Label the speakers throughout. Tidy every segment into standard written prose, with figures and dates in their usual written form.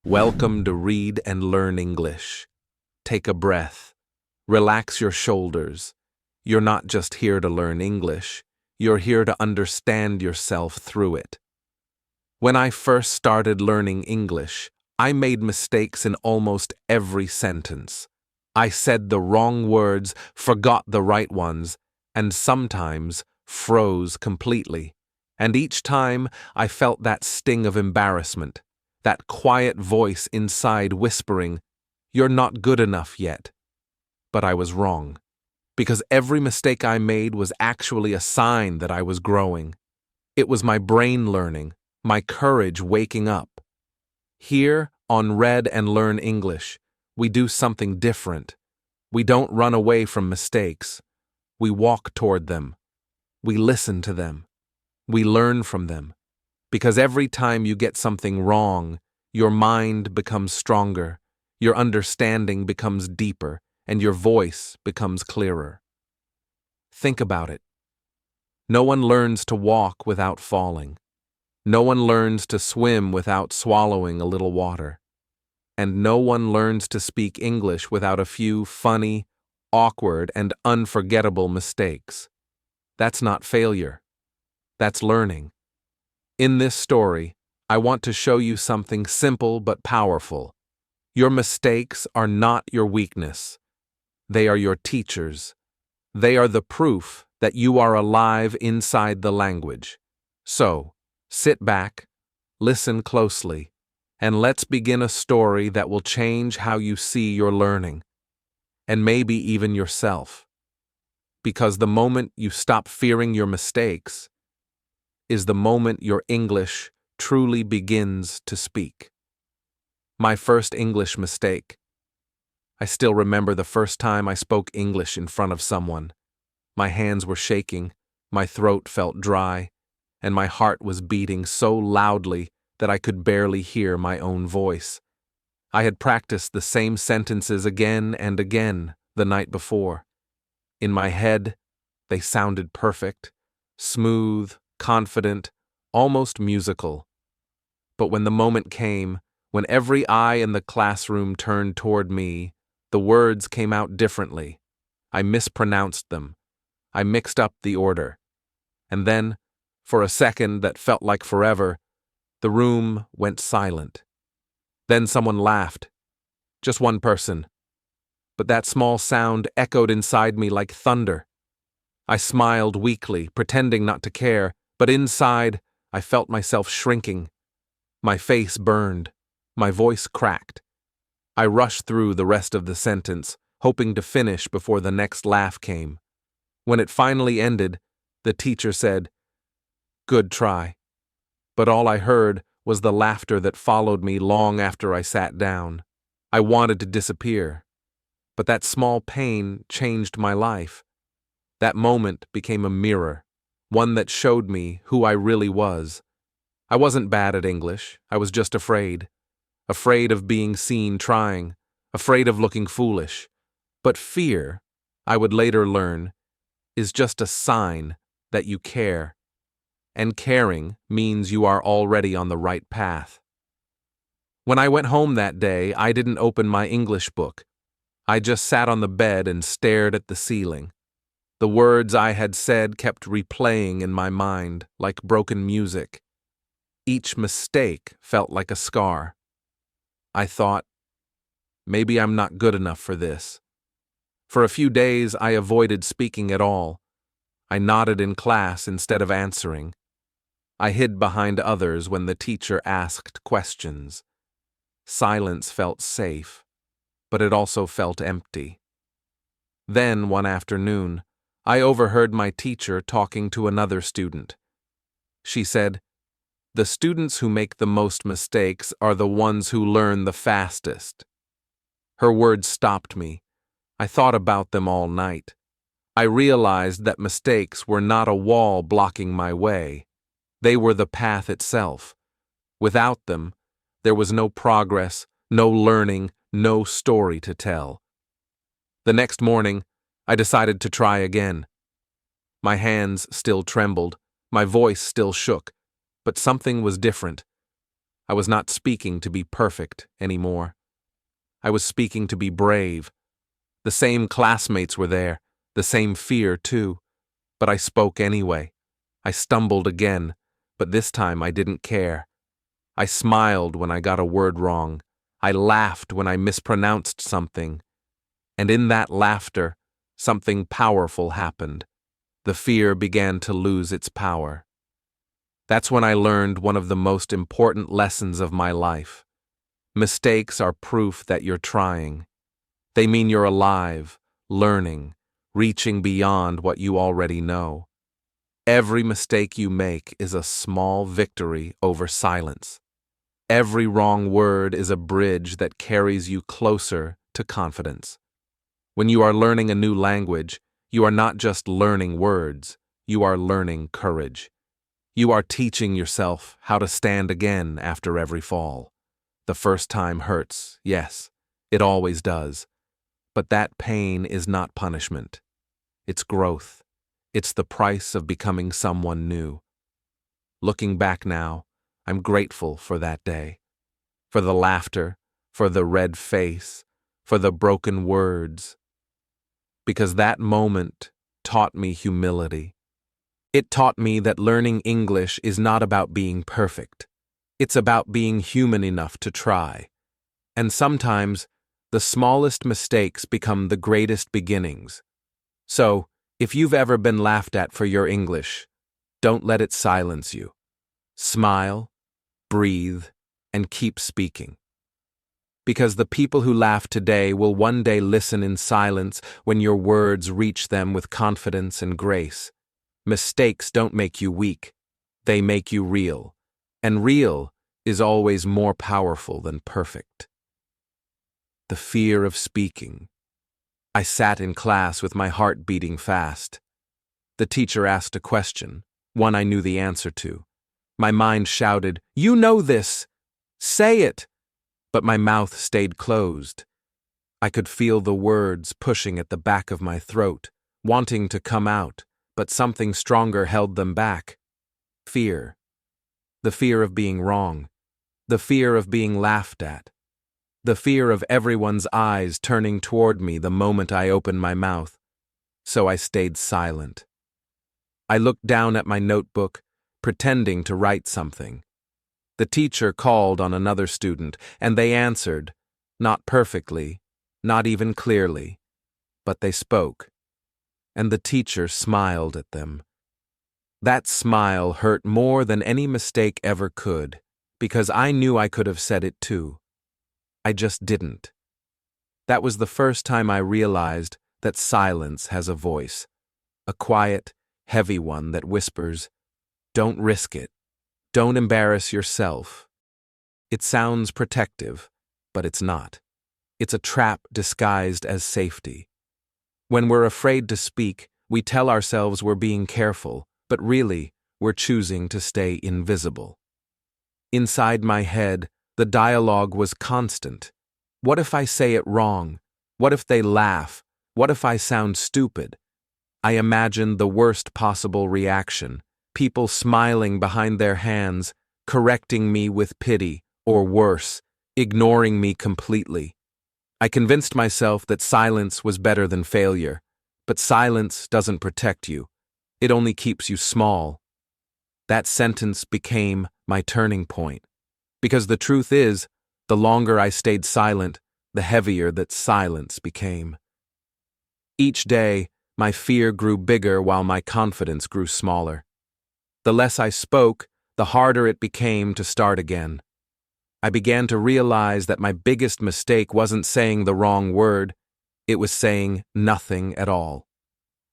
Speaker 1: Welcome to Read and Learn English. Take a breath. Relax your shoulders. You're not just here to learn English. You're here to understand yourself through it. When I first started learning English, I made mistakes in almost every sentence. I said the wrong words, forgot the right ones, and sometimes froze completely. And each time I felt that sting of embarrassment. That quiet voice inside whispering, "You're not good enough yet." But I was wrong, because every mistake I made was actually a sign that I was growing. It was my brain learning, my courage waking up. Here on Read and Learn English, we do something different. We don't run away from mistakes. We walk toward them. We listen to them. We learn from them. Because every time you get something wrong, your mind becomes stronger, your understanding becomes deeper, and your voice becomes clearer. Think about it. No one learns to walk without falling. No one learns to swim without swallowing a little water. And no one learns to speak English without a few funny, awkward, and unforgettable mistakes. That's not failure. That's learning. In this story, I want to show you something simple but powerful. Your mistakes are not your weakness. They are your teachers. They are the proof that you are alive inside the language. So, sit back, listen closely, and let's begin a story that will change how you see your learning, and maybe even yourself. Because the moment you stop fearing your mistakes, is the moment your English truly begins to speak. My first English mistake. I still remember the first time I spoke English in front of someone. My hands were shaking, my throat felt dry, and my heart was beating so loudly that I could barely hear my own voice. I had practiced the same sentences again and again the night before. In my head, they sounded perfect, smooth, confident, almost musical. But when the moment came, when every eye in the classroom turned toward me, the words came out differently. I mispronounced them. I mixed up the order. And then, for a second that felt like forever, the room went silent. Then someone laughed. Just one person. But that small sound echoed inside me like thunder. I smiled weakly, pretending not to care, but inside, I felt myself shrinking. My face burned. My voice cracked. I rushed through the rest of the sentence, hoping to finish before the next laugh came. When it finally ended, the teacher said, "Good try." But all I heard was the laughter that followed me long after I sat down. I wanted to disappear. But that small pain changed my life. That moment became a mirror, one that showed me who I really was. I wasn't bad at English, I was just afraid. Afraid of being seen trying, afraid of looking foolish. But fear, I would later learn, is just a sign that you care. And caring means you are already on the right path. When I went home that day, I didn't open my English book. I just sat on the bed and stared at the ceiling. The words I had said kept replaying in my mind like broken music. Each mistake felt like a scar. I thought, maybe I'm not good enough for this. For a few days, I avoided speaking at all. I nodded in class instead of answering. I hid behind others when the teacher asked questions. Silence felt safe, but it also felt empty. Then, one afternoon, I overheard my teacher talking to another student. She said, "The students who make the most mistakes are the ones who learn the fastest." Her words stopped me. I thought about them all night. I realized that mistakes were not a wall blocking my way. They were the path itself. Without them, there was no progress, no learning, no story to tell. The next morning, I decided to try again. My hands still trembled, my voice still shook, but something was different. I was not speaking to be perfect anymore. I was speaking to be brave. The same classmates were there, the same fear too. But I spoke anyway. I stumbled again, but this time I didn't care. I smiled when I got a word wrong. I laughed when I mispronounced something. And in that laughter, something powerful happened. The fear began to lose its power. That's when I learned one of the most important lessons of my life. Mistakes are proof that you're trying. They mean you're alive, learning, reaching beyond what you already know. Every mistake you make is a small victory over silence. Every wrong word is a bridge that carries you closer to confidence. When you are learning a new language, you are not just learning words, you are learning courage. You are teaching yourself how to stand again after every fall. The first time hurts, yes, it always does. But that pain is not punishment. It's growth. It's the price of becoming someone new. Looking back now, I'm grateful for that day. For the laughter, for the red face, for the broken words. Because that moment taught me humility. It taught me that learning English is not about being perfect. It's about being human enough to try. And sometimes, the smallest mistakes become the greatest beginnings. So, if you've ever been laughed at for your English, don't let it silence you. Smile, breathe, and keep speaking. Because the people who laugh today will one day listen in silence when your words reach them with confidence and grace. Mistakes don't make you weak. They make you real. And real is always more powerful than perfect. The fear of speaking. I sat in class with my heart beating fast. The teacher asked a question, one I knew the answer to. My mind shouted, "You know this! Say it!" But my mouth stayed closed. I could feel the words pushing at the back of my throat, wanting to come out, but something stronger held them back. Fear. The fear of being wrong. The fear of being laughed at. The fear of everyone's eyes turning toward me the moment I opened my mouth. So I stayed silent. I looked down at my notebook, pretending to write something. The teacher called on another student, and they answered, not perfectly, not even clearly, but they spoke. And the teacher smiled at them. That smile hurt more than any mistake ever could, because I knew I could have said it too. I just didn't. That was the first time I realized that silence has a voice, a quiet, heavy one that whispers, "Don't risk it. Don't embarrass yourself." It sounds protective, but it's not. It's a trap disguised as safety. When we're afraid to speak, we tell ourselves we're being careful, but really, we're choosing to stay invisible. Inside my head, the dialogue was constant. What if I say it wrong? What if they laugh? What if I sound stupid? I imagined the worst possible reaction, people smiling behind their hands, correcting me with pity, or worse, ignoring me completely. I convinced myself that silence was better than failure, but silence doesn't protect you. It only keeps you small. That sentence became my turning point. Because the truth is, the longer I stayed silent, the heavier that silence became. Each day, my fear grew bigger while my confidence grew smaller. The less I spoke, the harder it became to start again. I began to realize that my biggest mistake wasn't saying the wrong word, it was saying nothing at all.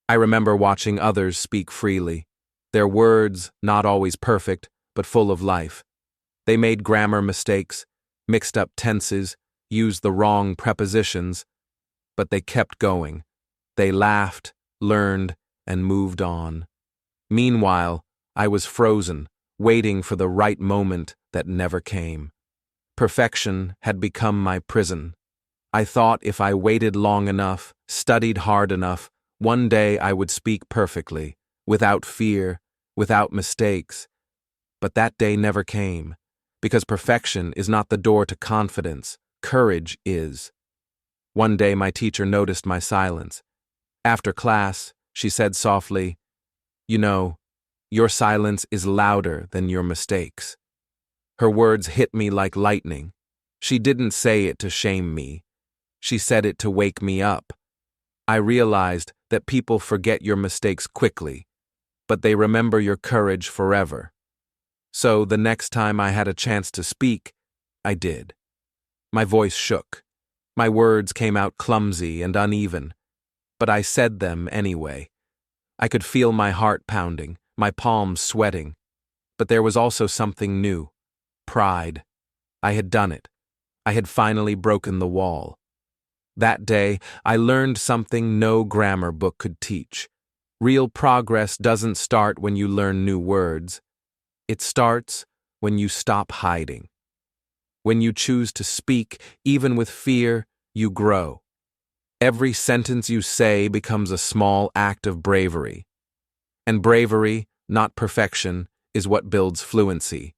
Speaker 1: I remember watching others speak freely, their words not always perfect, but full of life. They made grammar mistakes, mixed up tenses, used the wrong prepositions, but they kept going. They laughed, learned, and moved on. Meanwhile, I was frozen, waiting for the right moment that never came. Perfection had become my prison. I thought if I waited long enough, studied hard enough, one day I would speak perfectly, without fear, without mistakes. But that day never came. Because perfection is not the door to confidence, courage is. One day my teacher noticed my silence. After class, she said softly, "You know, your silence is louder than your mistakes." Her words hit me like lightning. She didn't say it to shame me. She said it to wake me up. I realized that people forget your mistakes quickly, but they remember your courage forever. So the next time I had a chance to speak, I did. My voice shook. My words came out clumsy and uneven, but I said them anyway. I could feel my heart pounding, my palms sweating. But there was also something new. Pride. I had done it. I had finally broken the wall. That day, I learned something no grammar book could teach. Real progress doesn't start when you learn new words. It starts when you stop hiding. When you choose to speak, even with fear, you grow. Every sentence you say becomes a small act of bravery. And bravery, not perfection, is what builds fluency.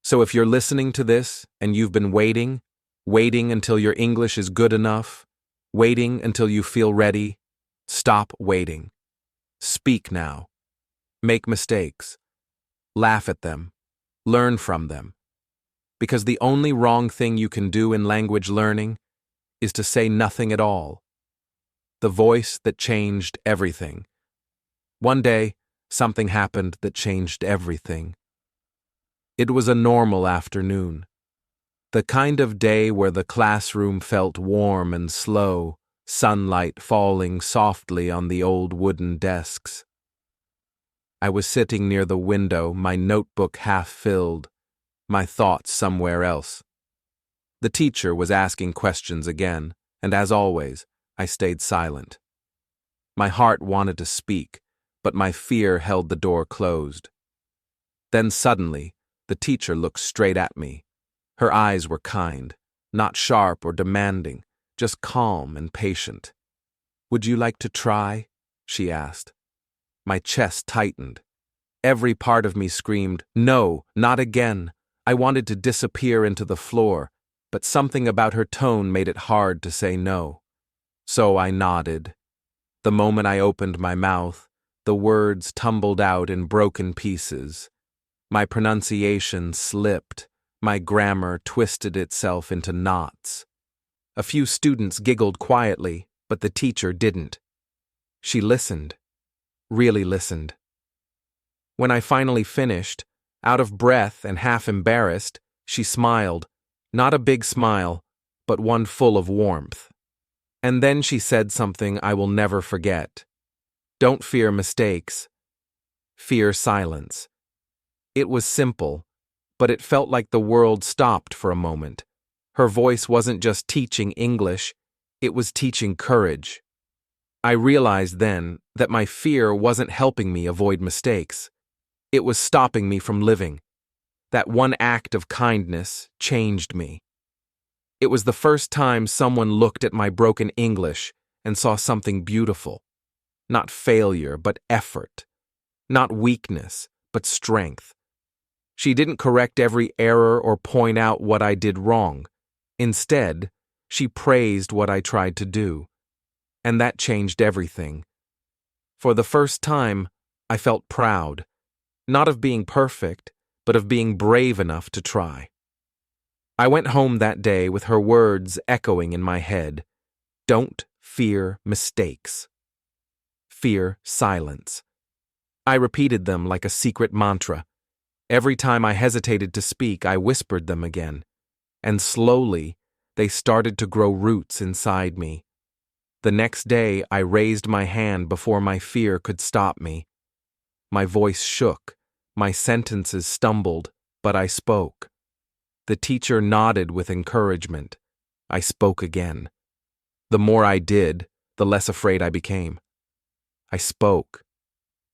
Speaker 1: So if you're listening to this and you've been waiting until your English is good enough, waiting until you feel ready, stop waiting. Speak now. Make mistakes. Laugh at them. Learn from them. Because the only wrong thing you can do in language learning is to say nothing at all. The voice that changed everything. One day, something happened that changed everything. It was a normal afternoon. The kind of day where the classroom felt warm and slow, sunlight falling softly on the old wooden desks. I was sitting near the window, my notebook half filled, my thoughts somewhere else. The teacher was asking questions again, and as always, I stayed silent. My heart wanted to speak, but my fear held the door closed. Then suddenly, the teacher looked straight at me. Her eyes were kind, not sharp or demanding, just calm and patient. "Would you like to try?" she asked. My chest tightened. Every part of me screamed, "No, not again." I wanted to disappear into the floor, but something about her tone made it hard to say no. So I nodded. The moment I opened my mouth, the words tumbled out in broken pieces. My pronunciation slipped. My grammar twisted itself into knots. A few students giggled quietly, but the teacher didn't. She listened. Really listened. When I finally finished, out of breath and half embarrassed, she smiled. Not a big smile, but one full of warmth. And then she said something I will never forget. "Don't fear mistakes. Fear silence." It was simple, but it felt like the world stopped for a moment. Her voice wasn't just teaching English, it was teaching courage. I realized then that my fear wasn't helping me avoid mistakes. It was stopping me from living. That one act of kindness changed me. It was the first time someone looked at my broken English and saw something beautiful. Not failure, but effort. Not weakness, but strength. She didn't correct every error or point out what I did wrong. Instead, she praised what I tried to do. And that changed everything. For the first time, I felt proud. Not of being perfect, but of being brave enough to try. I went home that day with her words echoing in my head. Don't fear mistakes. Fear silence. I repeated them like a secret mantra. Every time I hesitated to speak, I whispered them again. And slowly, they started to grow roots inside me. The next day, I raised my hand before my fear could stop me. My voice shook, my sentences stumbled, but I spoke. The teacher nodded with encouragement. I spoke again. The more I did, the less afraid I became. I spoke.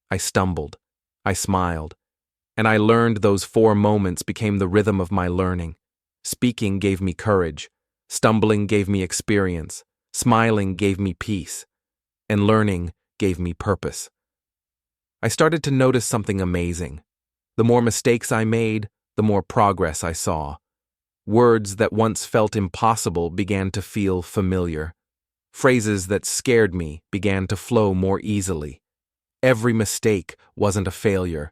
Speaker 1: I stumbled. I smiled. And I learned those 4 moments became the rhythm of my learning. Speaking gave me courage. Stumbling gave me experience. Smiling gave me peace. And learning gave me purpose. I started to notice something amazing. The more mistakes I made, the more progress I saw. Words that once felt impossible began to feel familiar. Phrases that scared me began to flow more easily. Every mistake wasn't a failure.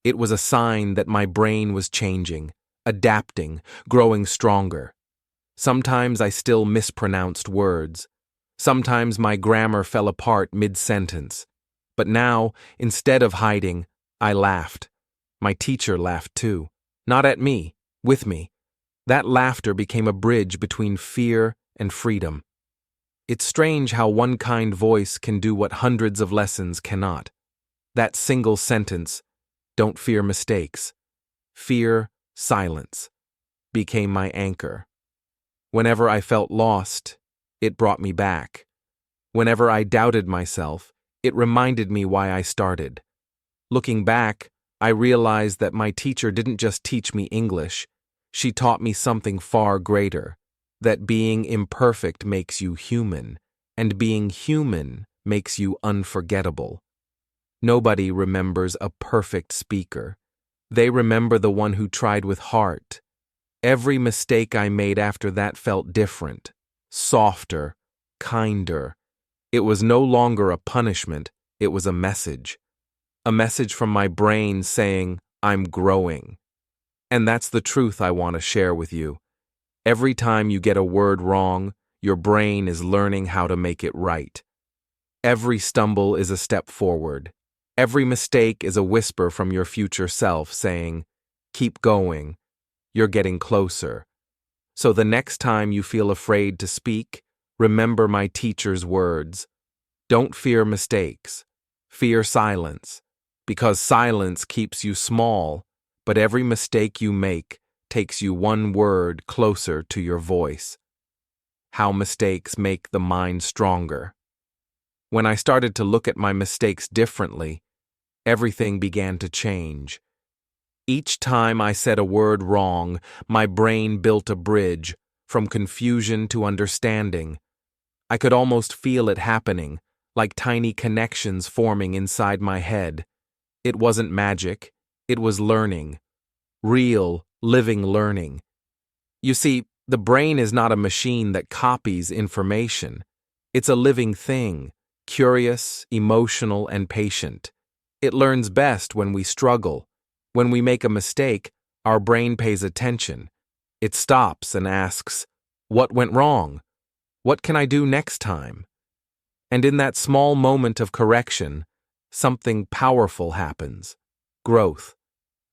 Speaker 1: It was a sign that my brain was changing, adapting, growing stronger. Sometimes I still mispronounced words. Sometimes my grammar fell apart mid-sentence. But now, instead of hiding, I laughed. My teacher laughed too. Not at me, with me. That laughter became a bridge between fear and freedom. It's strange how one kind voice can do what hundreds of lessons cannot. That single sentence, "Don't fear mistakes. Fear silence," became my anchor. Whenever I felt lost, it brought me back. Whenever I doubted myself, it reminded me why I started. Looking back, I realized that my teacher didn't just teach me English. She taught me something far greater, that being imperfect makes you human, and being human makes you unforgettable. Nobody remembers a perfect speaker. They remember the one who tried with heart. Every mistake I made after that felt different, softer, kinder. It was no longer a punishment, it was a message. A message from my brain saying, "I'm growing." And that's the truth I want to share with you. Every time you get a word wrong, your brain is learning how to make it right. Every stumble is a step forward. Every mistake is a whisper from your future self saying, "Keep going. You're getting closer." So the next time you feel afraid to speak, remember my teacher's words. Don't fear mistakes. Fear silence. Because silence keeps you small, but every mistake you make takes you one word closer to your voice. How mistakes make the mind stronger. When I started to look at my mistakes differently, everything began to change. Each time I said a word wrong, my brain built a bridge from confusion to understanding. I could almost feel it happening, like tiny connections forming inside my head. It wasn't magic, it was learning. Real, living learning. You see, the brain is not a machine that copies information. It's a living thing, curious, emotional, and patient. It learns best when we struggle. When we make a mistake, our brain pays attention. It stops and asks, "What went wrong? What can I do next time?" And in that small moment of correction, something powerful happens. Growth.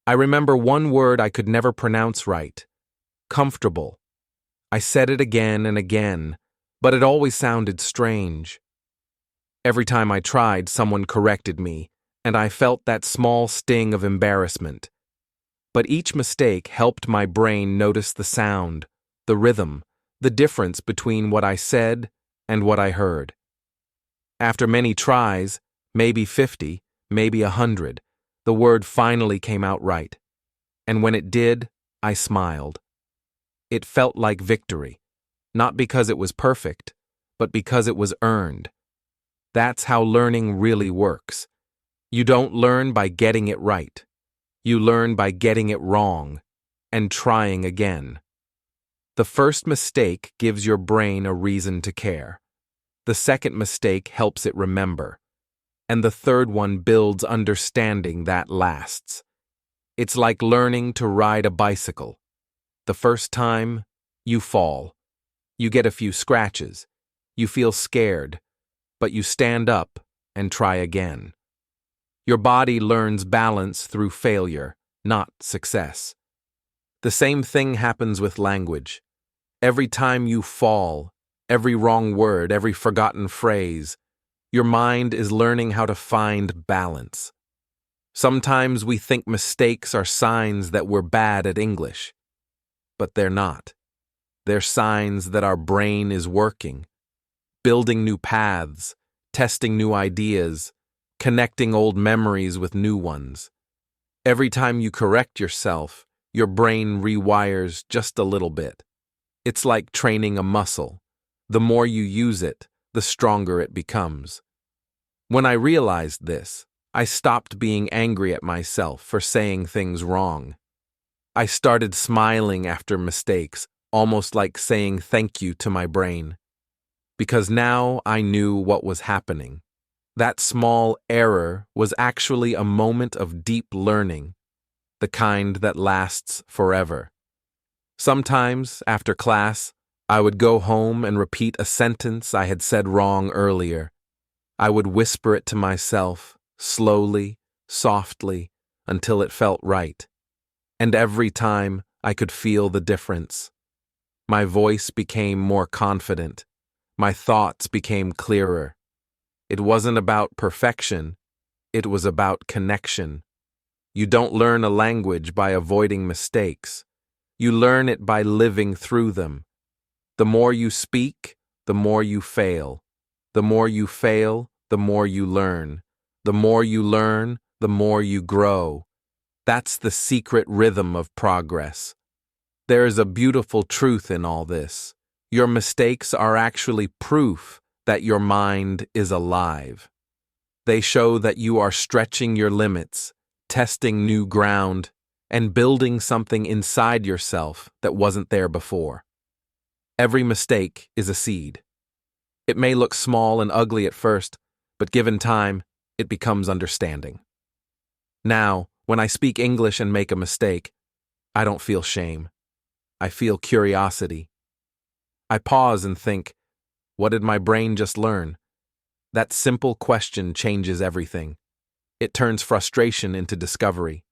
Speaker 1: I remember one word I could never pronounce right. Comfortable. I said it again and again, but it always sounded strange. Every time I tried, someone corrected me, and I felt that small sting of embarrassment. But each mistake helped my brain notice the sound, the rhythm, the difference between what I said and what I heard. After many tries, maybe 50, maybe 100, the word finally came out right. And when it did, I smiled. It felt like victory, not because it was perfect, but because it was earned. That's how learning really works. You don't learn by getting it right. You learn by getting it wrong and trying again. The first mistake gives your brain a reason to care. The second mistake helps it remember. And the third one builds understanding that lasts. It's like learning to ride a bicycle. The first time, you fall. You get a few scratches. You feel scared, but you stand up and try again. Your body learns balance through failure, not success. The same thing happens with language. Every time you fall, every wrong word, every forgotten phrase, your mind is learning how to find balance. Sometimes we think mistakes are signs that we're bad at English, but they're not. They're signs that our brain is working, building new paths, testing new ideas, connecting old memories with new ones. Every time you correct yourself, your brain rewires just a little bit. It's like training a muscle. The more you use it, the stronger it becomes. When I realized this, I stopped being angry at myself for saying things wrong. I started smiling after mistakes, almost like saying thank you to my brain. Because now I knew what was happening. That small error was actually a moment of deep learning, the kind that lasts forever. Sometimes, after class, I would go home and repeat a sentence I had said wrong earlier. I would whisper it to myself, slowly, softly, until it felt right. And every time, I could feel the difference. My voice became more confident. My thoughts became clearer. It wasn't about perfection, it was about connection. You don't learn a language by avoiding mistakes. You learn it by living through them. The more you speak, the more you fail. The more you fail, the more you learn. The more you learn, the more you grow. That's the secret rhythm of progress. There is a beautiful truth in all this. Your mistakes are actually proof that your mind is alive. They show that you are stretching your limits, testing new ground, and building something inside yourself that wasn't there before. Every mistake is a seed. It may look small and ugly at first, but given time, it becomes understanding. Now, when I speak English and make a mistake, I don't feel shame. I feel curiosity. I pause and think, what did my brain just learn? That simple question changes everything. It turns frustration into discovery.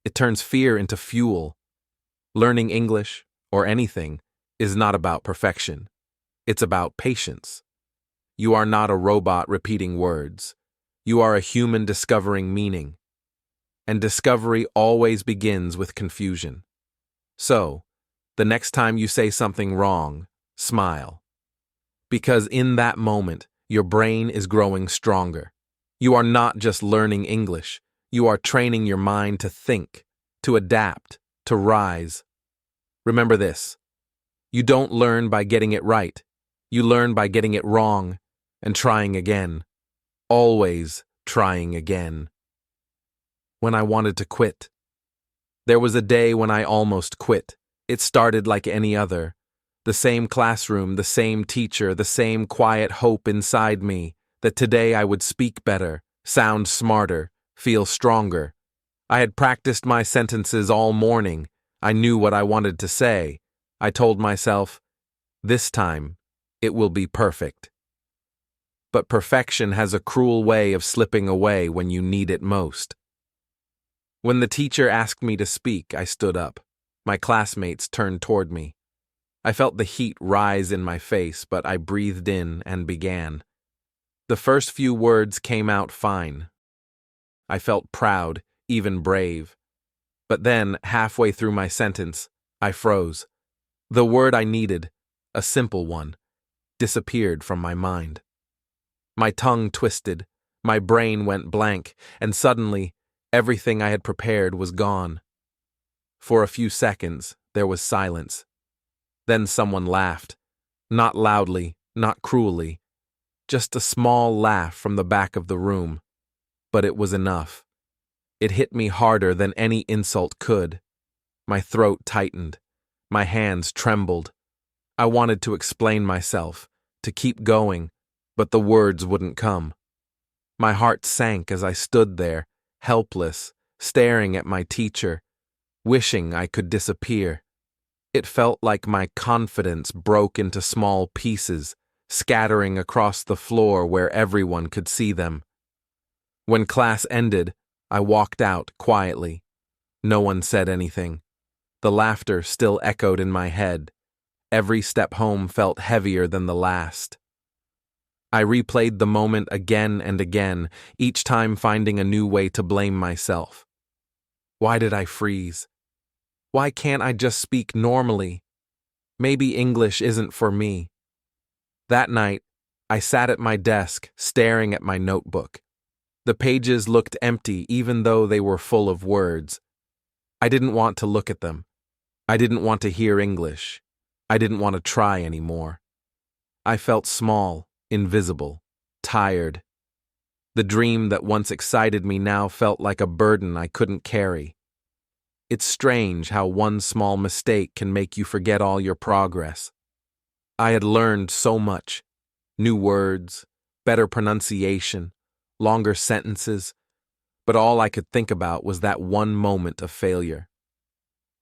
Speaker 1: It turns fear into fuel. Learning English, or anything, is not about perfection. It's about patience. You are not a robot repeating words. You are a human discovering meaning. And discovery always begins with confusion. So, the next time you say something wrong, smile. Because in that moment, your brain is growing stronger. You are not just learning English. You are training your mind to think, to adapt, to rise. Remember this. You don't learn by getting it right. You learn by getting it wrong and trying again. Always trying again. When I wanted to quit. There was a day when I almost quit. It started like any other. The same classroom, the same teacher, the same quiet hope inside me that today I would speak better, sound smarter, feel stronger. I had practiced my sentences all morning. I knew what I wanted to say. I told myself, this time, it will be perfect. But perfection has a cruel way of slipping away when you need it most. When the teacher asked me to speak, I stood up. My classmates turned toward me. I felt the heat rise in my face, but I breathed in and began. The first few words came out fine. I felt proud, even brave. But then, halfway through my sentence, I froze. The word I needed, a simple one, disappeared from my mind. My tongue twisted, my brain went blank, and suddenly, everything I had prepared was gone. For a few seconds, there was silence. Then someone laughed. Not loudly, not cruelly. Just a small laugh from the back of the room. But it was enough. It hit me harder than any insult could. My throat tightened. My hands trembled. I wanted to explain myself, to keep going, but the words wouldn't come. My heart sank as I stood there, helpless, staring at my teacher, wishing I could disappear. It felt like my confidence broke into small pieces, scattering across the floor where everyone could see them. When class ended, I walked out quietly. No one said anything. The laughter still echoed in my head. Every step home felt heavier than the last. I replayed the moment again and again, each time finding a new way to blame myself. Why did I freeze? Why can't I just speak normally? Maybe English isn't for me. That night, I sat at my desk, staring at my notebook. The pages looked empty even though they were full of words. I didn't want to look at them. I didn't want to hear English. I didn't want to try anymore. I felt small, invisible, tired. The dream that once excited me now felt like a burden I couldn't carry. It's strange how one small mistake can make you forget all your progress. I had learned so much. New words, better pronunciation, longer sentences, but all I could think about was that one moment of failure.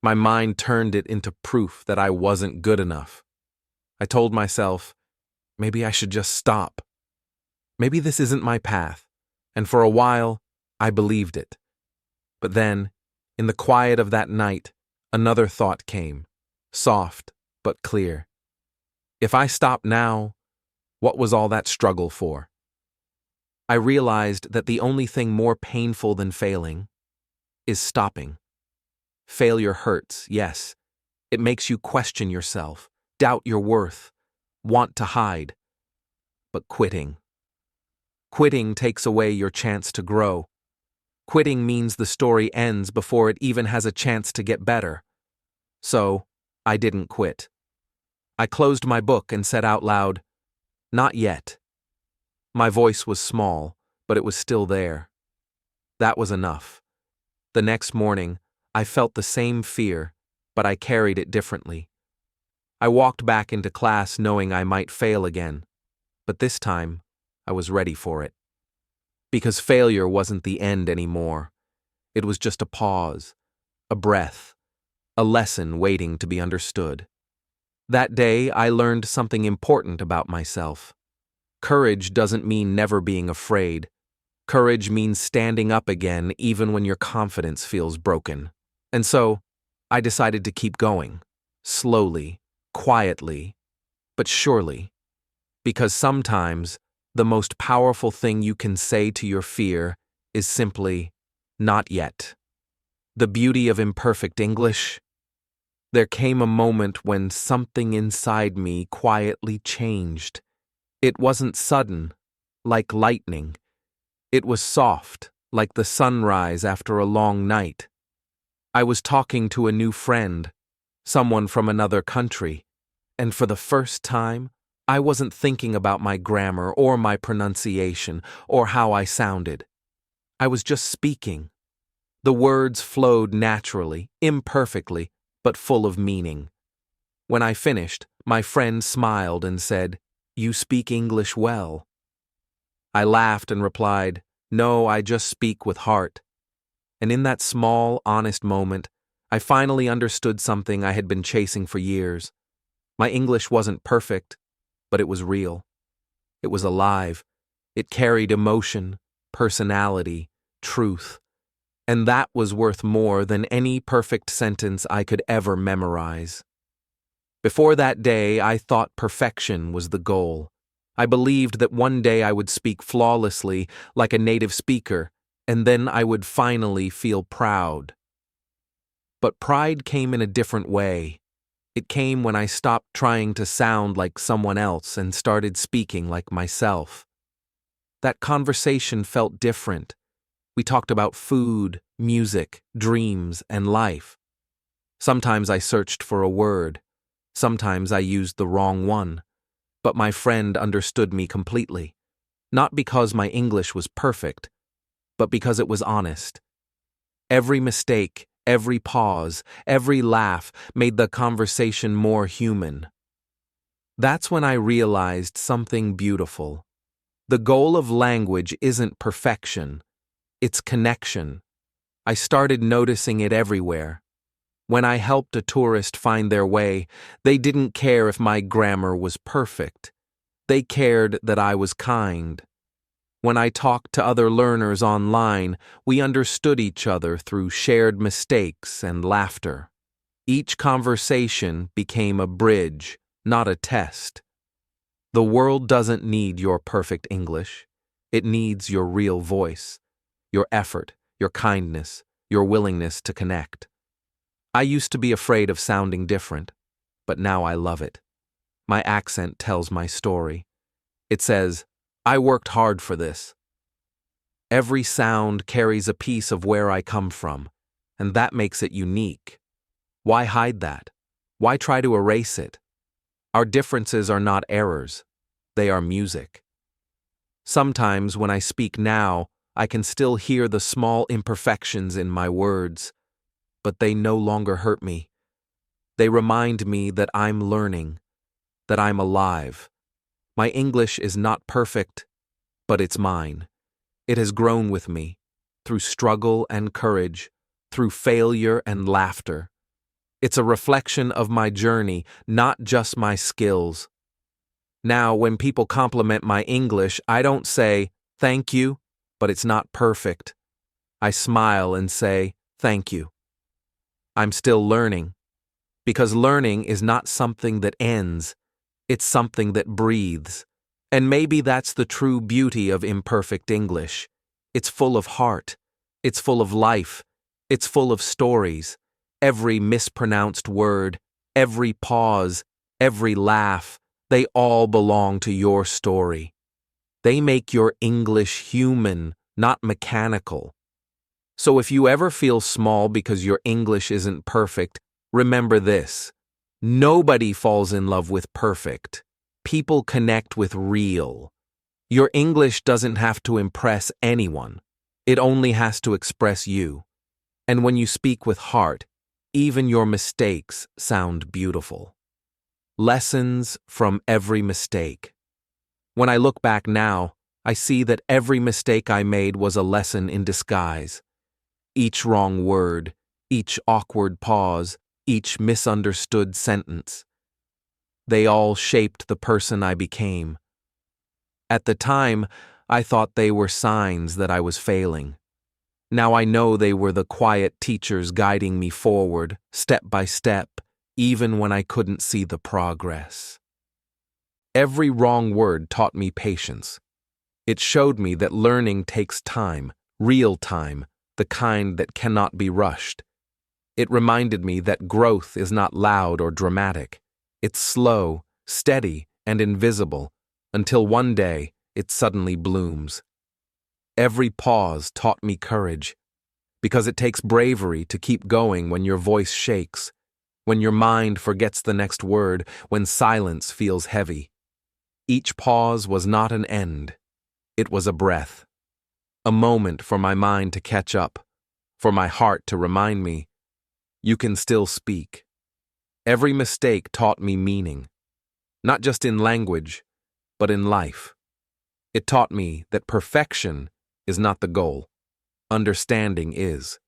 Speaker 1: My mind turned it into proof that I wasn't good enough. I told myself, maybe I should just stop. Maybe this isn't my path. And for a while, I believed it. But then, in the quiet of that night, another thought came, soft but clear. If I stop now, what was all that struggle for? I realized that the only thing more painful than failing is stopping. Failure hurts, yes. It makes you question yourself, doubt your worth, want to hide. But quitting takes away your chance to grow. Quitting means the story ends before it even has a chance to get better. So, I didn't quit. I closed my book and said out loud, "Not yet." My voice was small, but it was still there. That was enough. The next morning, I felt the same fear, but I carried it differently. I walked back into class knowing I might fail again, but this time, I was ready for it. Because failure wasn't the end anymore. It was just a pause, a breath, a lesson waiting to be understood. That day, I learned something important about myself. Courage doesn't mean never being afraid. Courage means standing up again even when your confidence feels broken. And so, I decided to keep going. Slowly, quietly, but surely. Because sometimes, the most powerful thing you can say to your fear is simply, "Not yet." The beauty of imperfect English? There came a moment when something inside me quietly changed. It wasn't sudden, like lightning. It was soft, like the sunrise after a long night. I was talking to a new friend, someone from another country, and for the first time, I wasn't thinking about my grammar or my pronunciation or how I sounded. I was just speaking. The words flowed naturally, imperfectly, but full of meaning. When I finished, my friend smiled and said, "You speak English well." I laughed and replied, "No, I just speak with heart." And in that small, honest moment, I finally understood something I had been chasing for years. My English wasn't perfect, but it was real. It was alive. It carried emotion, personality, truth. And that was worth more than any perfect sentence I could ever memorize. Before that day, I thought perfection was the goal. I believed that one day I would speak flawlessly, like a native speaker, and then I would finally feel proud. But pride came in a different way. It came when I stopped trying to sound like someone else and started speaking like myself. That conversation felt different. We talked about food, music, dreams, and life. Sometimes I searched for a word. Sometimes I used the wrong one. But my friend understood me completely. Not because my English was perfect, but because it was honest. Every mistake, every pause, every laugh made the conversation more human. That's when I realized something beautiful. The goal of language isn't perfection, it's connection. I started noticing it everywhere. When I helped a tourist find their way, they didn't care if my grammar was perfect. They cared that I was kind. When I talked to other learners online, we understood each other through shared mistakes and laughter. Each conversation became a bridge, not a test. The world doesn't need your perfect English. It needs your real voice, your effort, your kindness, your willingness to connect. I used to be afraid of sounding different, but now I love it. My accent tells my story. It says, "I worked hard for this." Every sound carries a piece of where I come from, and that makes it unique. Why hide that? Why try to erase it? Our differences are not errors. They are music. Sometimes when I speak now, I can still hear the small imperfections in my words. but they no longer hurt me. They remind me that I'm learning, that I'm alive. My English is not perfect, but it's mine. It has grown with me, through struggle and courage, through failure and laughter. It's a reflection of my journey, not just my skills. Now, when people compliment my English, I don't say, "Thank you, but it's not perfect." I smile and say, "Thank you." I'm still learning, because learning is not something that ends, it's something that breathes. And maybe that's the true beauty of imperfect English. It's full of heart, it's full of life, it's full of stories. Every mispronounced word, every pause, every laugh, they all belong to your story. They make your English human, not mechanical. So if you ever feel small because your English isn't perfect, remember this: nobody falls in love with perfect. People connect with real. Your English doesn't have to impress anyone. It only has to express you. And when you speak with heart, even your mistakes sound beautiful. Lessons from every mistake. When I look back now, I see that every mistake I made was a lesson in disguise. Each wrong word, each awkward pause, each misunderstood sentence. They all shaped the person I became. At the time, I thought they were signs that I was failing. Now I know they were the quiet teachers guiding me forward, step by step, even when I couldn't see the progress. Every wrong word taught me patience. It showed me that learning takes time, real time, the kind that cannot be rushed. It reminded me that growth is not loud or dramatic. It's slow, steady, and invisible, until one day it suddenly blooms. Every pause taught me courage, because it takes bravery to keep going when your voice shakes, when your mind forgets the next word, when silence feels heavy. Each pause was not an end. It was a breath. A moment for my mind to catch up, for my heart to remind me, you can still speak. Every mistake taught me meaning, not just in language, but in life. It taught me that perfection is not the goal. Understanding is.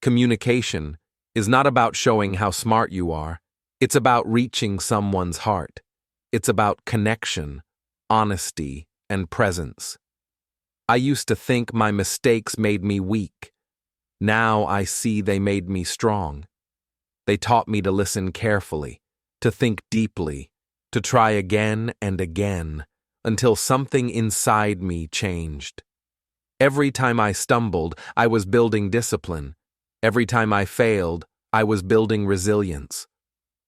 Speaker 1: Communication is not about showing how smart you are. It's about reaching someone's heart. It's about connection, honesty, and presence. I used to think my mistakes made me weak. Now I see they made me strong. They taught me to listen carefully, to think deeply, to try again and again, until something inside me changed. Every time I stumbled, I was building discipline. Every time I failed, I was building resilience.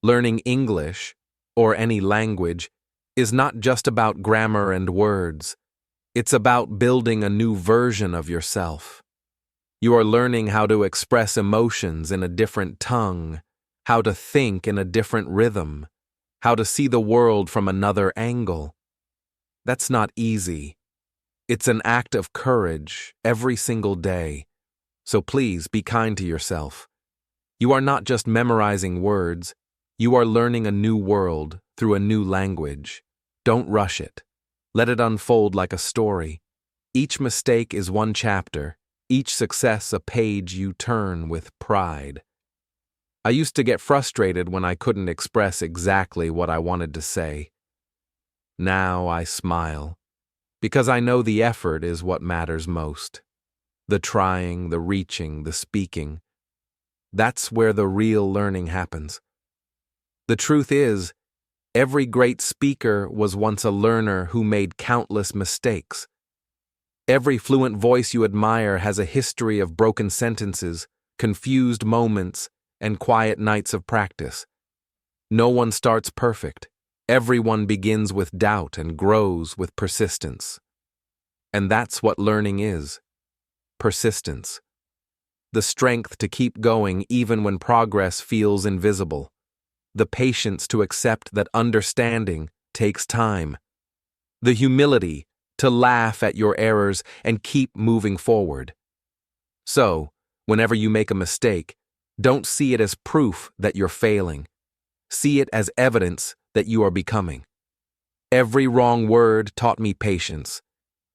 Speaker 1: Learning English, or any language, is not just about grammar and words. It's about building a new version of yourself. You are learning how to express emotions in a different tongue, how to think in a different rhythm, how to see the world from another angle. That's not easy. It's an act of courage every single day. So please be kind to yourself. You are not just memorizing words, you are learning a new world through a new language. Don't rush it. Let it unfold like a story. Each mistake is one chapter, each success a page you turn with pride. I used to get frustrated when I couldn't express exactly what I wanted to say. Now I smile, because I know the effort is what matters most. The trying, the reaching, the speaking. That's where the real learning happens. The truth is, every great speaker was once a learner who made countless mistakes. Every fluent voice you admire has a history of broken sentences, confused moments, and quiet nights of practice. No one starts perfect. Everyone begins with doubt and grows with persistence. And that's what learning is. Persistence. The strength to keep going even when progress feels invisible. The patience to accept that understanding takes time. The humility to laugh at your errors and keep moving forward. So, whenever you make a mistake, Don't see it as proof that you're failing. See it as evidence that you are becoming. Every wrong word taught me patience.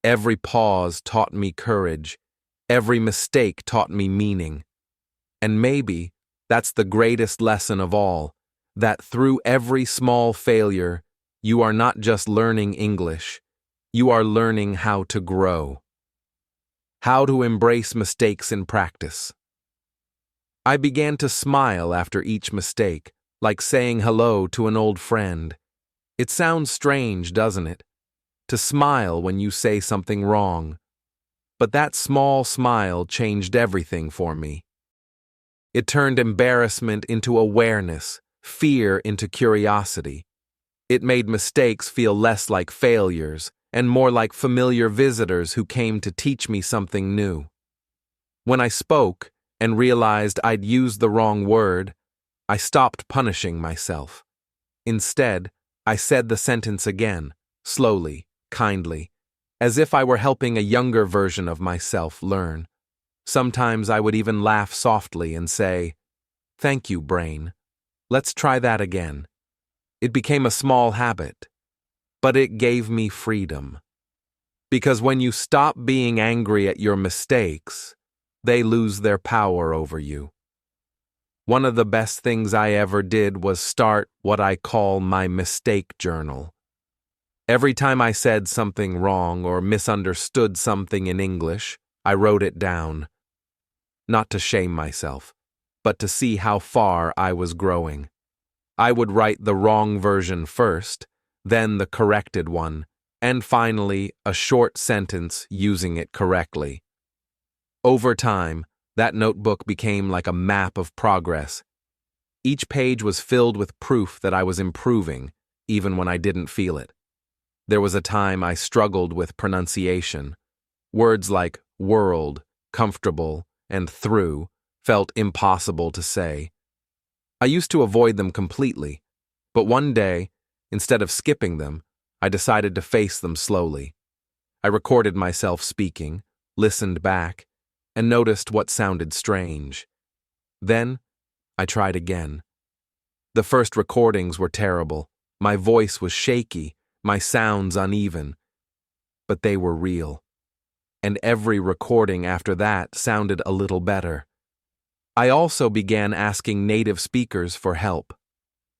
Speaker 1: Every pause taught me courage. Every mistake taught me meaning. And maybe that's the greatest lesson of all, that through every small failure, you are not just learning English, you are learning how to grow. How to embrace mistakes in practice. I began to smile after each mistake, like saying hello to an old friend. It sounds strange, doesn't it? To smile when you say something wrong. But that small smile changed everything for me. It turned embarrassment into awareness, fear into curiosity. It made mistakes feel less like failures and more like familiar visitors who came to teach me something new. When I spoke and realized I'd used the wrong word, I stopped punishing myself. Instead, I said the sentence again, slowly, kindly, as if I were helping a younger version of myself learn. Sometimes I would even laugh softly and say, "Thank you, brain. Let's try that again." It became a small habit, but it gave me freedom. Because when you stop being angry at your mistakes, they lose their power over you. One of the best things I ever did was start what I call my mistake journal. Every time I said something wrong or misunderstood something in English, I wrote it down. Not to shame myself, but to see how far I was growing. I would write the wrong version first, then the corrected one, and finally a short sentence using it correctly. Over time, that notebook became like a map of progress. Each page was filled with proof that I was improving, even when I didn't feel it. There was a time I struggled with pronunciation. Words like world, comfortable, and through felt impossible to say. I used to avoid them completely, but one day, instead of skipping them, I decided to face them slowly. I recorded myself speaking, listened back, and noticed what sounded strange. Then, I tried again. The first recordings were terrible. My voice was shaky, my sounds uneven. But they were real. And every recording after that sounded a little better. I also began asking native speakers for help.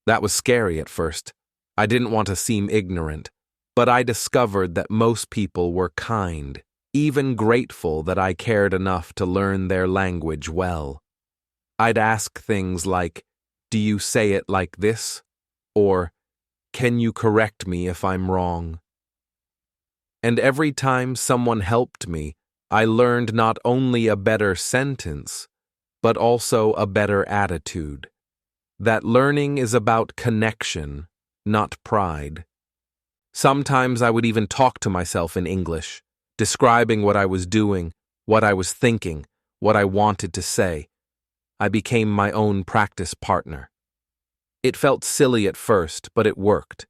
Speaker 1: That was scary at first. I didn't want to seem ignorant, but I discovered that most people were kind, even grateful that I cared enough to learn their language well. I'd ask things like, "Do you say it like this?" or "Can you correct me if I'm wrong?" And every time someone helped me, I learned not only a better sentence, but also a better attitude. That learning is about connection, not pride. Sometimes I would even talk to myself in English, describing what I was doing, what I was thinking, what I wanted to say. I became my own practice partner. It felt silly at first, but it worked,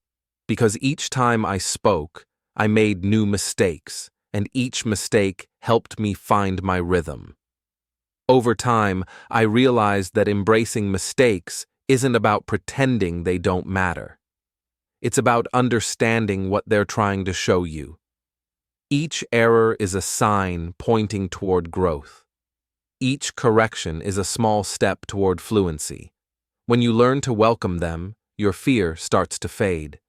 Speaker 1: because each time I spoke, I made new mistakes, and each mistake helped me find my rhythm. Over time, I realized that embracing mistakes isn't about pretending they don't matter. It's about understanding what they're trying to show you. Each error is a sign pointing toward growth. Each correction is a small step toward fluency. When you learn to welcome them, your fear starts to fade.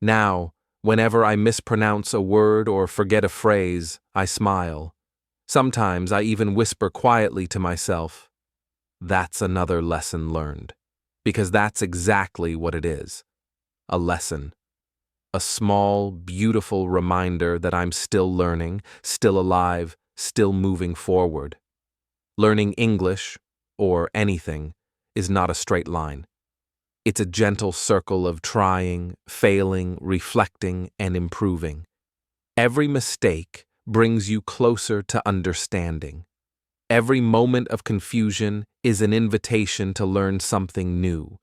Speaker 1: Now, whenever I mispronounce a word or forget a phrase, I smile. Sometimes I even whisper quietly to myself, "That's another lesson learned." Because that's exactly what it is. A lesson. A small, beautiful reminder that I'm still learning, still alive, still moving forward. Learning English, or anything, is not a straight line. It's a gentle circle of trying, failing, reflecting, and improving. Every mistake brings you closer to understanding. Every moment of confusion is an invitation to learn something new.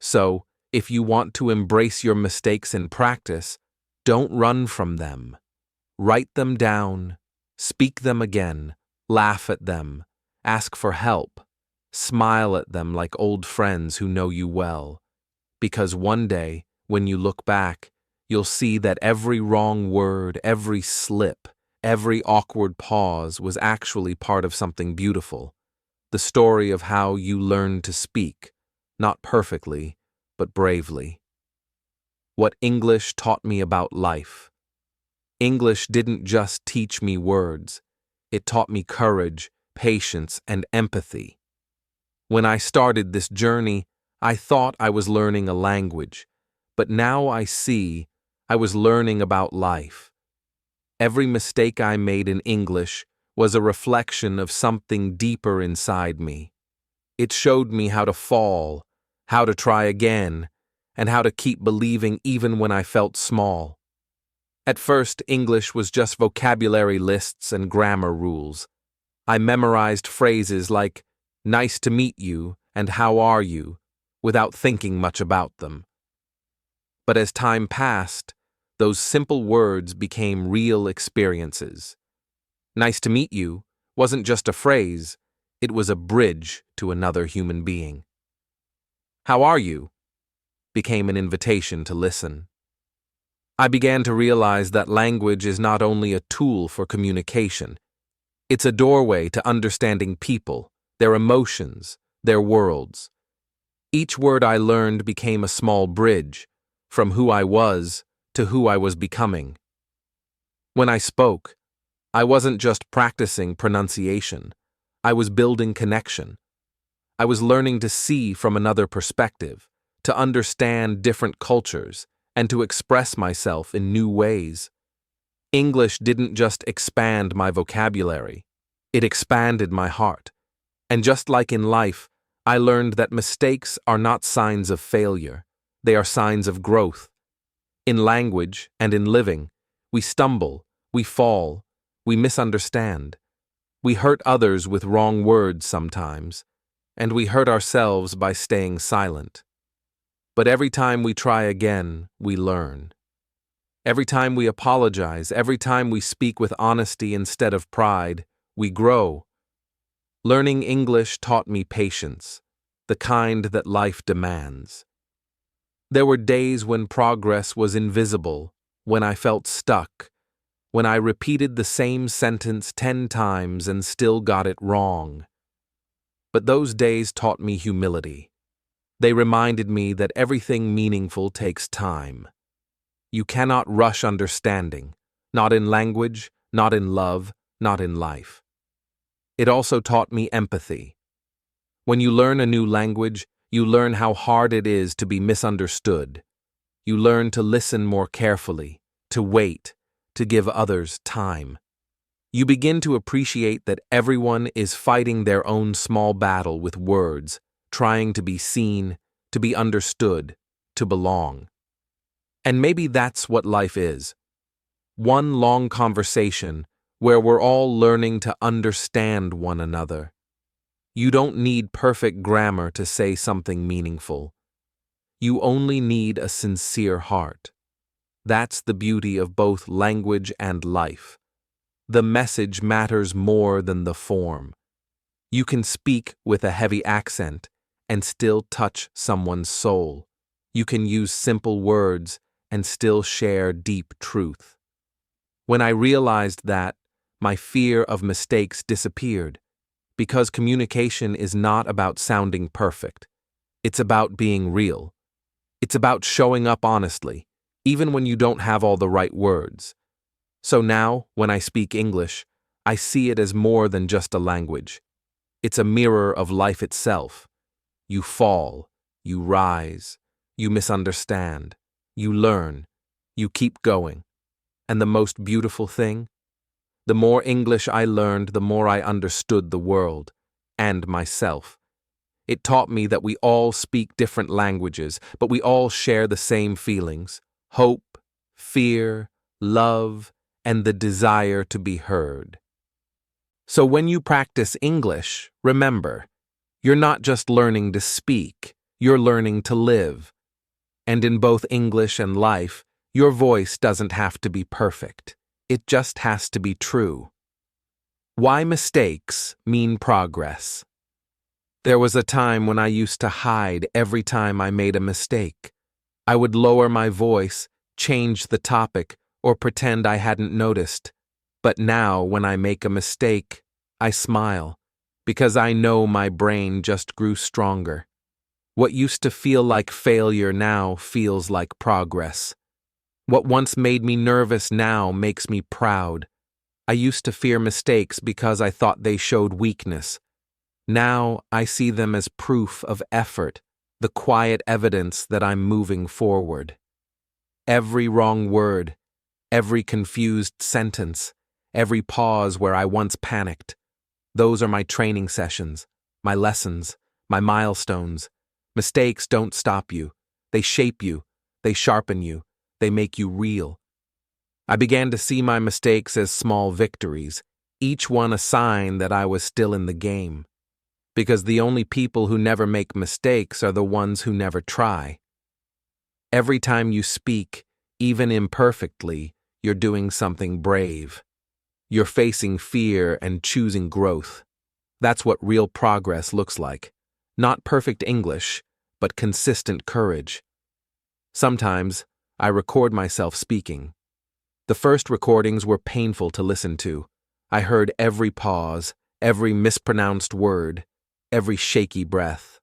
Speaker 1: So, if you want to embrace your mistakes in practice, don't run from them. Write them down, speak them again, laugh at them, ask for help, Smile at them like old friends who know you well, because one day, when you look back, you'll see that every wrong word, every slip, every awkward pause was actually part of something beautiful. The story of how you learned to speak, not perfectly, but bravely. What English taught me about life. English didn't just teach me words, it taught me courage, patience, and empathy. When I started this journey, I thought I was learning a language, but now I see I was learning about life. Every mistake I made in English was a reflection of something deeper inside me. It showed me how to fall, how to try again, and how to keep believing even when I felt small. At first, English was just vocabulary lists and grammar rules. I memorized phrases like, "Nice to meet you," and "How are you," without thinking much about them. But as time passed, those simple words became real experiences. "Nice to meet you" wasn't just a phrase, it was a bridge to another human being. "How are you?" became an invitation to listen. I began to realize that language is not only a tool for communication, it's a doorway to understanding people, their emotions, their worlds. Each word I learned became a small bridge, from who I was to who I was becoming. When I spoke, I wasn't just practicing pronunciation, I was building connection. I was learning to see from another perspective, to understand different cultures, and to express myself in new ways. English didn't just expand my vocabulary, it expanded my heart. And just like in life, I learned that mistakes are not signs of failure, they are signs of growth. In language and in living, we stumble, we fall, we misunderstand. We hurt others with wrong words sometimes, and we hurt ourselves by staying silent. But every time we try again, we learn. Every time we apologize, every time we speak with honesty instead of pride, we grow. Learning English taught me patience, the kind that life demands. There were days when progress was invisible, when I felt stuck, when I repeated the same sentence 10 times and still got it wrong. But those days taught me humility. They reminded me that everything meaningful takes time. You cannot rush understanding, not in language, not in love, not in life. It also taught me empathy. When you learn a new language, you learn how hard it is to be misunderstood. You learn to listen more carefully, to wait, to give others time. You begin to appreciate that everyone is fighting their own small battle with words, trying to be seen, to be understood, to belong. And maybe that's what life is. One long conversation where we're all learning to understand one another. You don't need perfect grammar to say something meaningful. You only need a sincere heart. That's the beauty of both language and life. The message matters more than the form. You can speak with a heavy accent and still touch someone's soul. You can use simple words and still share deep truth. When I realized that, my fear of mistakes disappeared, because communication is not about sounding perfect. It's about being real. It's about showing up honestly, even when you don't have all the right words. So now, when I speak English, I see it as more than just a language. It's a mirror of life itself. You fall, you rise, you misunderstand, you learn, you keep going. And the most beautiful thing? The more English I learned, the more I understood the world and myself. It taught me that we all speak different languages, but we all share the same feelings: hope, fear, love, and the desire to be heard. So when you practice English, remember, you're not just learning to speak, you're learning to live. And in both English and life, your voice doesn't have to be perfect. It just has to be true. Why mistakes mean progress. There was a time when I used to hide every time I made a mistake. I would lower my voice, change the topic, or pretend I hadn't noticed. But now, when I make a mistake, I smile, because I know my brain just grew stronger. What used to feel like failure now feels like progress. What once made me nervous now makes me proud. I used to fear mistakes because I thought they showed weakness. Now I see them as proof of effort, the quiet evidence that I'm moving forward. Every wrong word, every confused sentence, every pause where I once panicked, those are my training sessions, my lessons, my milestones. Mistakes don't stop you. They shape you, they sharpen you, they make you real. I began to see my mistakes as small victories, each one a sign that I was still in the game. Because the only people who never make mistakes are the ones who never try. Every time you speak, even imperfectly, you're doing something brave. You're facing fear and choosing growth. That's what real progress looks like. Not perfect English, but consistent courage. Sometimes, I record myself speaking. The first recordings were painful to listen to. I heard every pause, every mispronounced word, every shaky breath.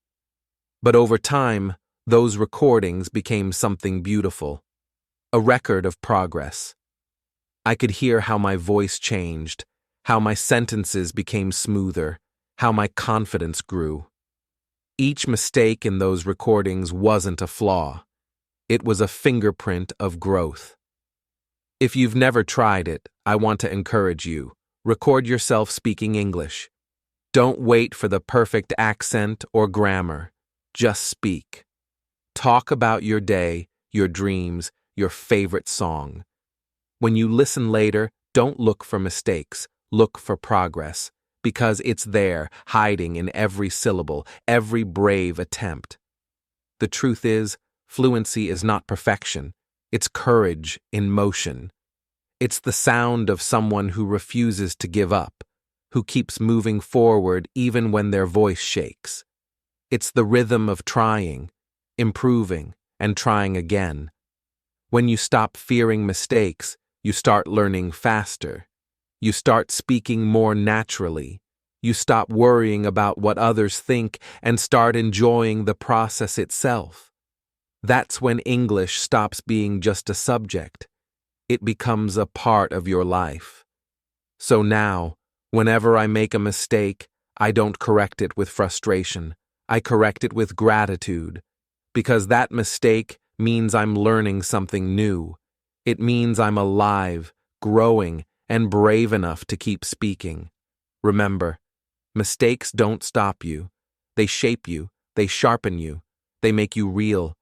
Speaker 1: But over time, those recordings became something beautiful, a record of progress. I could hear how my voice changed, how my sentences became smoother, how my confidence grew. Each mistake in those recordings wasn't a flaw. It was a fingerprint of growth. If you've never tried it, I want to encourage you. Record yourself speaking English. Don't wait for the perfect accent or grammar. Just speak. Talk about your day, your dreams, your favorite song. When you listen later, don't look for mistakes. Look for progress, because it's there, hiding in every syllable, every brave attempt. The truth is, fluency is not perfection. It's courage in motion. It's the sound of someone who refuses to give up, who keeps moving forward even when their voice shakes. It's the rhythm of trying, improving, and trying again. When you stop fearing mistakes, you start learning faster. You start speaking more naturally. You stop worrying about what others think and start enjoying the process itself. That's when English stops being just a subject. It becomes a part of your life. So now, whenever I make a mistake, I don't correct it with frustration. I correct it with gratitude. Because that mistake means I'm learning something new. It means I'm alive, growing, and brave enough to keep speaking. Remember, mistakes don't stop you. They shape you, they sharpen you, they make you real.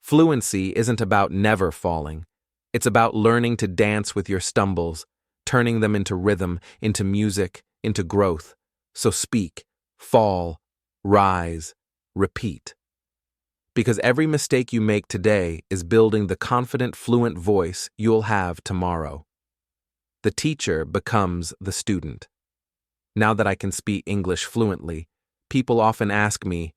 Speaker 1: Fluency isn't about never falling. It's about learning to dance with your stumbles, turning them into rhythm, into music, into growth. So speak, fall, rise, repeat. Because every mistake you make today is building the confident, fluent voice you'll have tomorrow. The teacher becomes the student. Now that I can speak English fluently, people often ask me,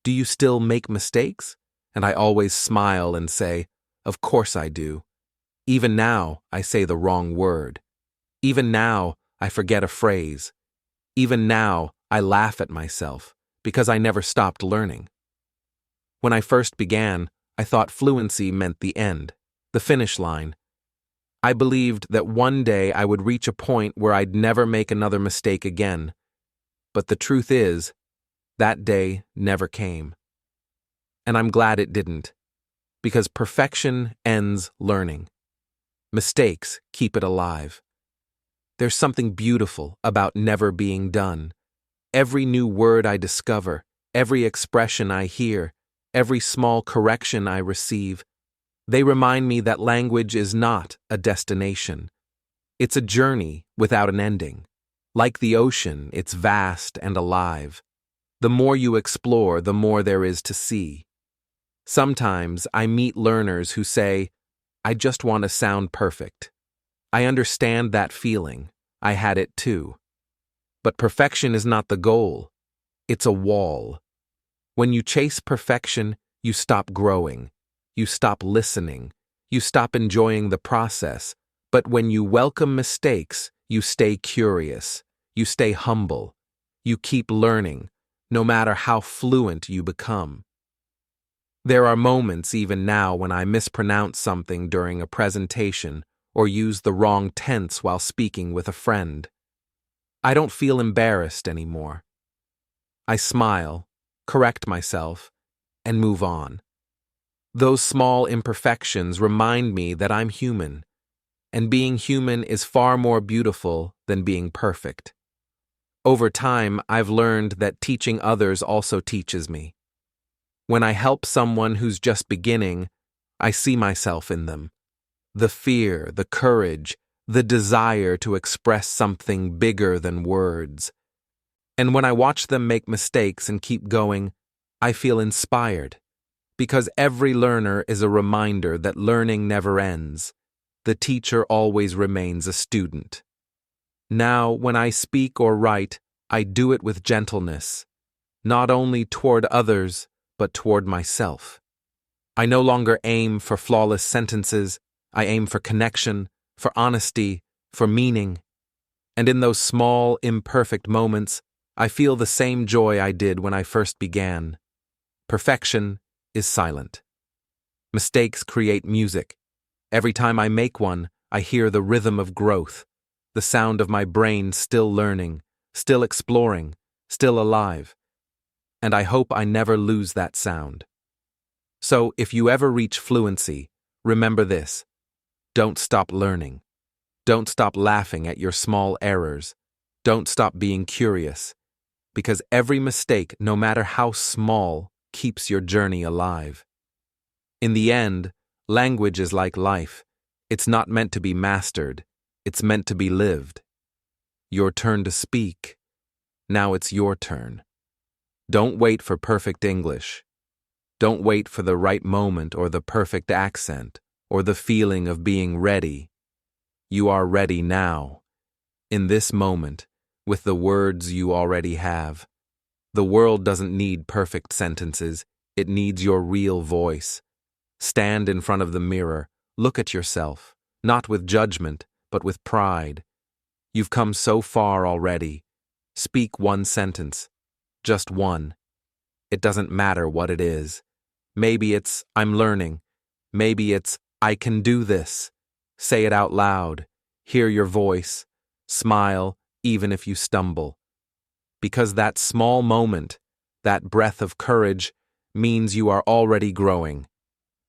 Speaker 1: "Do you still make mistakes?" And I always smile and say, "Of course I do." Even now, I say the wrong word. Even now, I forget a phrase. Even now, I laugh at myself, because I never stopped learning. When I first began, I thought fluency meant the end, the finish line. I believed that one day I would reach a point where I'd never make another mistake again. But the truth is, that day never came. And I'm glad it didn't, because perfection ends learning. Mistakes keep it alive. There's something beautiful about never being done. Every new word I discover, every expression I hear, every small correction I receive, they remind me that language is not a destination. It's a journey without an ending. Like the ocean, it's vast and alive. The more you explore, the more there is to see. Sometimes I meet learners who say, "I just want to sound perfect." I understand that feeling. I had it too. But perfection is not the goal. It's a wall. When you chase perfection, you stop growing. You stop listening. You stop enjoying the process. But when you welcome mistakes, you stay curious. You stay humble. You keep learning, no matter how fluent you become. There are moments even now when I mispronounce something during a presentation or use the wrong tense while speaking with a friend. I don't feel embarrassed anymore. I smile, correct myself, and move on. Those small imperfections remind me that I'm human, and being human is far more beautiful than being perfect. Over time, I've learned that teaching others also teaches me. When I help someone who's just beginning, I see myself in them. The fear, the courage, the desire to express something bigger than words. And when I watch them make mistakes and keep going, I feel inspired. Because every learner is a reminder that learning never ends. The teacher always remains a student. Now, when I speak or write, I do it with gentleness, not only toward others, but toward myself. I no longer aim for flawless sentences. I aim for connection, for honesty, for meaning. And in those small, imperfect moments, I feel the same joy I did when I first began. Perfection is silent. Mistakes create music. Every time I make one, I hear the rhythm of growth, the sound of my brain still learning, still exploring, still alive. And I hope I never lose that sound. So, if you ever reach fluency, remember this. Don't stop learning. Don't stop laughing at your small errors. Don't stop being curious. Because every mistake, no matter how small, keeps your journey alive. In the end, language is like life. It's not meant to be mastered. It's meant to be lived. Your turn to speak. Now it's your turn. Don't wait for perfect English. Don't wait for the right moment or the perfect accent or the feeling of being ready. You are ready now, in this moment, with the words you already have. The world doesn't need perfect sentences. It needs your real voice. Stand in front of the mirror. Look at yourself, not with judgment, but with pride. You've come so far already. Speak one sentence. Just one. It doesn't matter what it is. Maybe it's, I'm learning. Maybe it's, I can do this. Say it out loud. Hear your voice. Smile, even if you stumble. Because that small moment, that breath of courage, means you are already growing.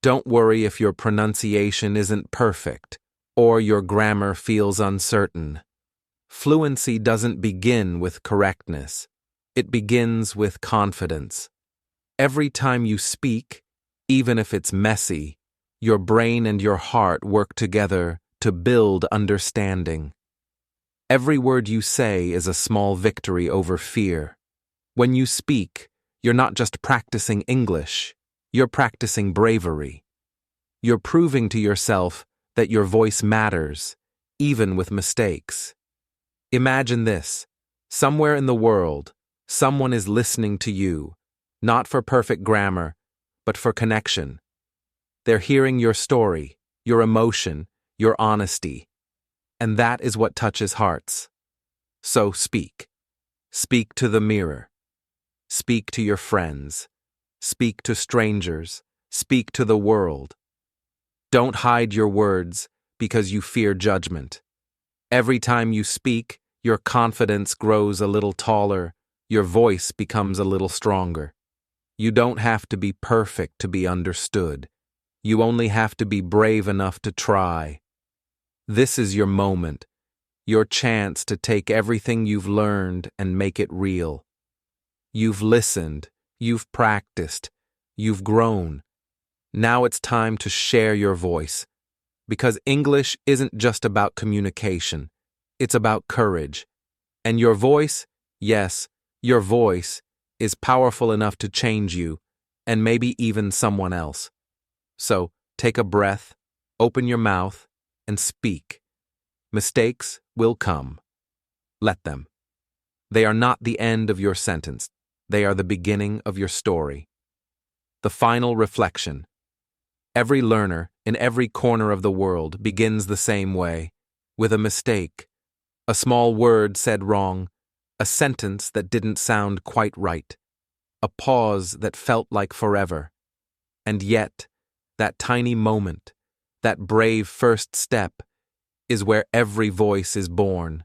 Speaker 1: Don't worry if your pronunciation isn't perfect, or your grammar feels uncertain. Fluency doesn't begin with correctness. It begins with confidence. Every time you speak, even if it's messy, your brain and your heart work together to build understanding. Every word you say is a small victory over fear. When you speak, you're not just practicing English, you're practicing bravery. You're proving to yourself that your voice matters, even with mistakes. Imagine this. Somewhere in the world, someone is listening to you, not for perfect grammar, but for connection. They're hearing your story, your emotion, your honesty. And that is what touches hearts. So speak. Speak to the mirror. Speak to your friends. Speak to strangers. Speak to the world. Don't hide your words because you fear judgment. Every time you speak, your confidence grows a little taller, your voice becomes a little stronger. You don't have to be perfect to be understood. You only have to be brave enough to try. This is your moment, your chance to take everything you've learned and make it real. You've listened, you've practiced, you've grown. Now it's time to share your voice, because English isn't just about communication, it's about courage. And your voice, yes, your voice, is powerful enough to change you, and maybe even someone else. So, take a breath, open your mouth, and speak. Mistakes will come. Let them. They are not the end of your sentence. They are the beginning of your story. The final reflection. Every learner, in every corner of the world, begins the same way, with a mistake, a small word said wrong, a sentence that didn't sound quite right, a pause that felt like forever. And yet, that tiny moment, that brave first step, is where every voice is born.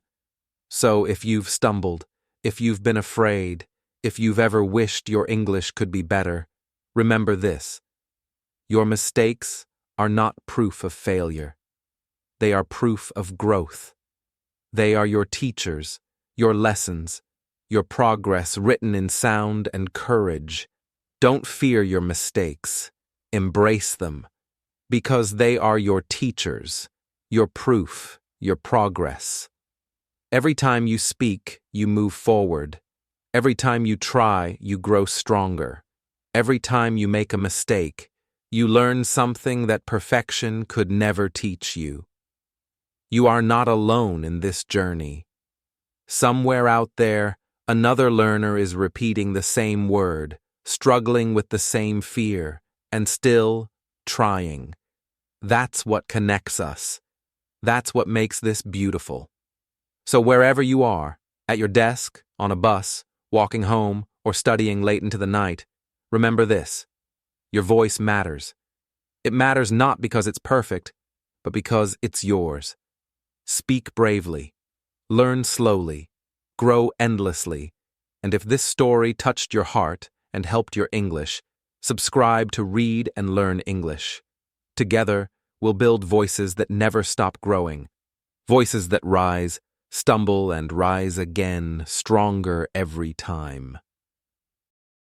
Speaker 1: So if you've stumbled, if you've been afraid, if you've ever wished your English could be better, remember this. Your mistakes are not proof of failure. They are proof of growth. They are your teachers, your lessons, your progress written in sound and courage. Don't fear your mistakes. Embrace them, because they are your teachers, your proof, your progress. Every time you speak, you move forward. Every time you try, you grow stronger. Every time you make a mistake, you learn something that perfection could never teach you. You are not alone in this journey. Somewhere out there, another learner is repeating the same word, struggling with the same fear, and still trying. That's what connects us. That's what makes this beautiful. So wherever you are, at your desk, on a bus, walking home, or studying late into the night, remember this. Your voice matters. It matters not because it's perfect, but because it's yours. Speak bravely. Learn slowly. Grow endlessly. And if this story touched your heart and helped your English, subscribe to Read and Learn English. Together, we'll build voices that never stop growing. Voices that rise, stumble, and rise again, stronger every time.